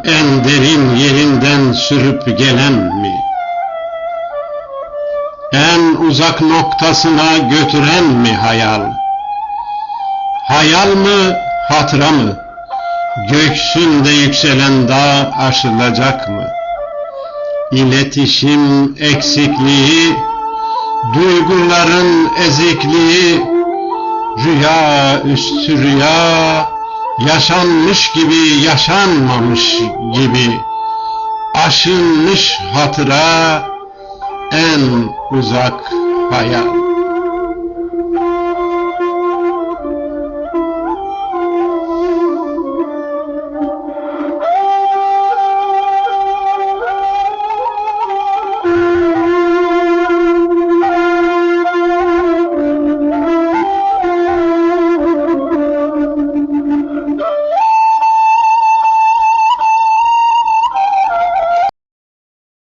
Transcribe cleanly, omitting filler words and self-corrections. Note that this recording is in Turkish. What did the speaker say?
en derin yerinden sürüp gelen mi? En uzak noktasına götüren mi hayal? Hayal mı, hatıra mı? Göksünde yükselen dağ aşılacak mı? İletişim eksikliği, duyguların ezikliği, rüya üstü rüya, yaşanmış gibi yaşanmamış gibi, aşınmış hatıra, en uzak hayal.